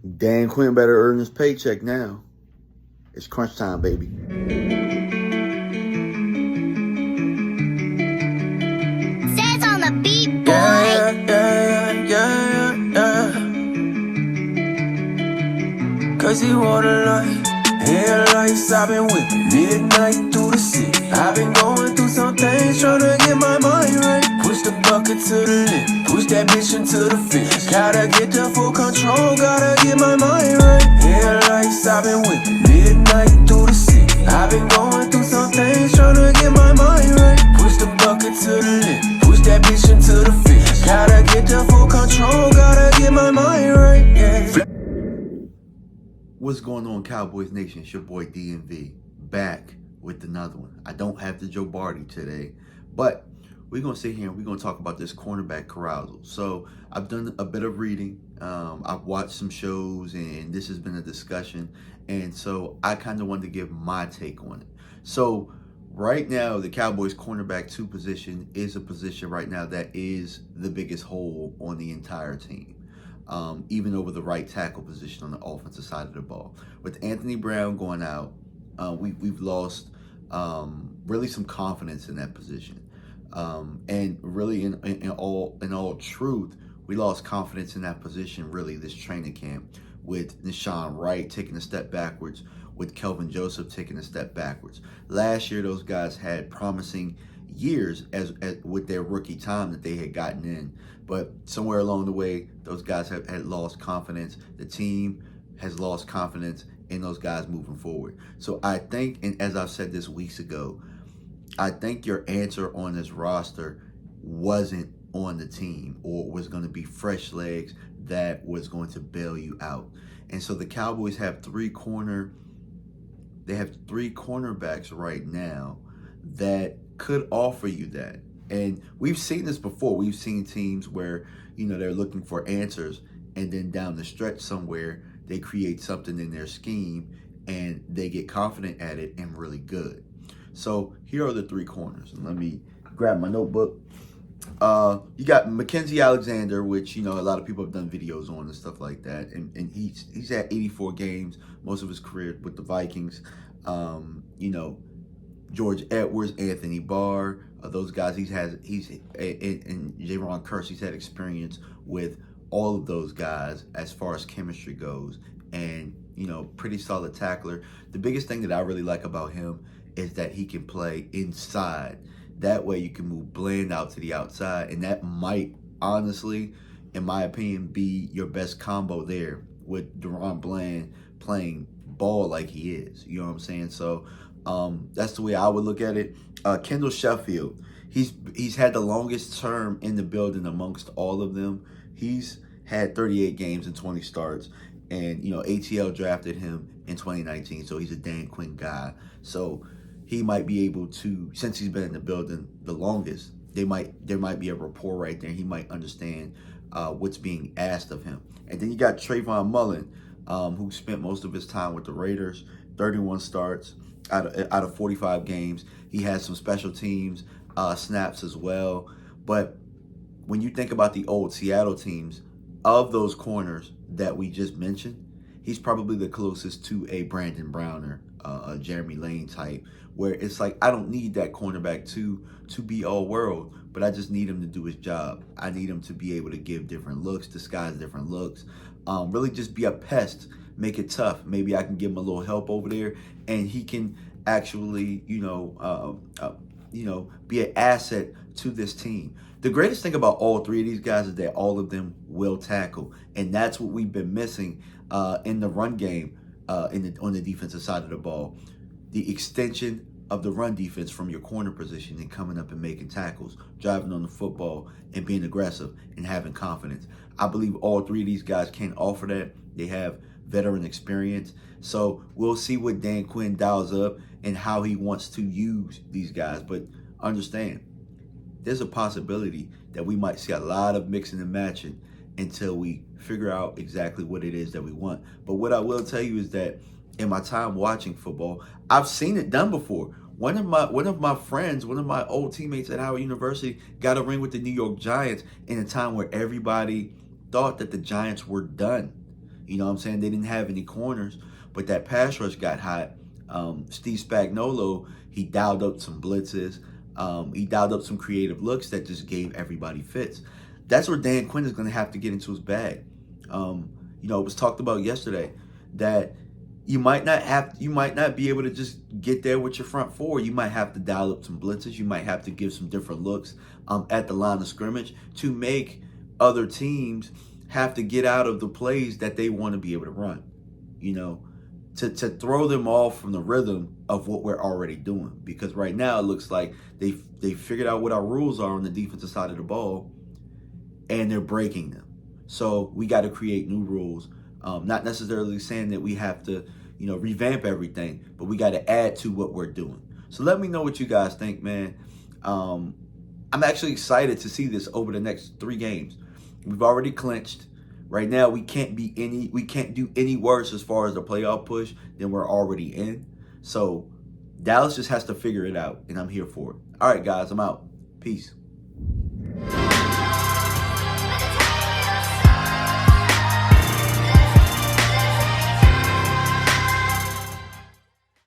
Dan Quinn better earn his paycheck now. It's crunch time, baby. Says on the beat, boy. Yeah. Cause he wanna light. Headlights, I've been whipping midnight through the city. I've been going through some things, tryna get my mind right. Push the bucket to the limit, push that bitch into the finish. Gotta get the full control, gotta get my mind right. Headlights, I've been whipping midnight through the city. I've been going through some things, tryna get my mind right. Push the bucket to the limit, push that bitch into the finish. Gotta get the full control, gotta get my mind right. Yeah. What's going on, Cowboys Nation? It's your boy DMV, back with another one. I don't have the Joe Barty today, but we're going to sit here and we're going to talk about this cornerback carousal. So I've done a bit of reading. I've watched some shows, and this has been a discussion. And so I kind of wanted to give my take on it. So right now, the Cowboys cornerback 2 position is a position right now that is the biggest hole on the entire team. Even over the right tackle position on the offensive side of the ball. With Anthony Brown going out, we've lost really some confidence in that position. And really, in all truth, we lost confidence in that position really this training camp, with Nahshon Wright taking a step backwards, with Kelvin Joseph taking a step backwards. Last year, those guys had promising years as with their rookie time that they had gotten in, but somewhere along the way, those guys had lost confidence. The team has lost confidence in those guys moving forward. So I think, and as I've said this weeks ago, I think your answer on this roster wasn't on the team, or was going to be fresh legs that was going to bail you out. And so the Cowboys have three cornerbacks right now that could offer you that. And we've seen this before. We've seen teams where, they're looking for answers, and then down the stretch somewhere, they create something in their scheme and they get confident at it and really good. So here are the three corners. And let me grab my notebook. You got Mackenzie Alexander, which, a lot of people have done videos on and stuff like that. And he's had 84 games, most of his career with the Vikings. George Edwards, Anthony Barr, those guys he's and Jaron Kearse, he's had experience with all of those guys as far as chemistry goes, and pretty solid tackler. The biggest thing that I really like about him is that he can play inside. That way you can move Bland out to the outside, and that might honestly, in my opinion, be your best combo there, with Deron Bland playing ball like he is. You know what I'm saying? So that's the way I would look at it. Kendall Sheffield, he's had the longest term in the building amongst all of them. He's had 38 games and 20 starts, and ATL drafted him in 2019, so he's a Dan Quinn guy. So he might be able to, since he's been in the building the longest, there might be a rapport right there. He might understand what's being asked of him. And then you got Trayvon Mullen, who spent most of his time with the Raiders, 31 starts out of 45 games. He has some special teams snaps as well. But when you think about the old Seattle teams, of those corners that we just mentioned, he's probably the closest to a Brandon Browner, a Jeremy Lane type, where it's like, I don't need that cornerback to be all world, but I just need him to do his job. I need him to be able to give different looks, disguise different looks, really just be a pest, make it tough. Maybe I can give him a little help over there, and he can actually, be an asset to this team. The greatest thing about all three of these guys is that all of them will tackle, and that's what we've been missing in the run game on the defensive side of the ball. The extension of the run defense from your corner position and coming up and making tackles, driving on the football, and being aggressive and having confidence. I believe all three of these guys can offer that. They have veteran experience. So we'll see what Dan Quinn dials up and how he wants to use these guys. But understand, there's a possibility that we might see a lot of mixing and matching until we figure out exactly what it is that we want. But what I will tell you is that in my time watching football, I've seen it done before. One of my friends, one of my old teammates at Howard University, got a ring with the New York Giants in a time where everybody thought that the Giants were done. You know what I'm saying? They didn't have any corners, but that pass rush got hot. Steve Spagnuolo, he dialed up some blitzes. He dialed up some creative looks that just gave everybody fits. That's where Dan Quinn is going to have to get into his bag. You know, it was talked about yesterday that you might not be able to just get there with your front four. You might have to dial up some blitzes. You might have to give some different looks at the line of scrimmage to make other teams have to get out of the plays that they want to be able to run. You know, to throw them off from the rhythm of what we're already doing. Because right now it looks like they figured out what our rules are on the defensive side of the ball, and they're breaking them. So we got to create new rules. Not necessarily saying that we have to, you know, revamp everything, but we got to add to what we're doing. So let me know what you guys think, man. I'm actually excited to see this over the next 3 games. We've already clinched. Right now, we can't do any worse as far as the playoff push than we're already in. So Dallas just has to figure it out, and I'm here for it. All right, guys, I'm out. Peace.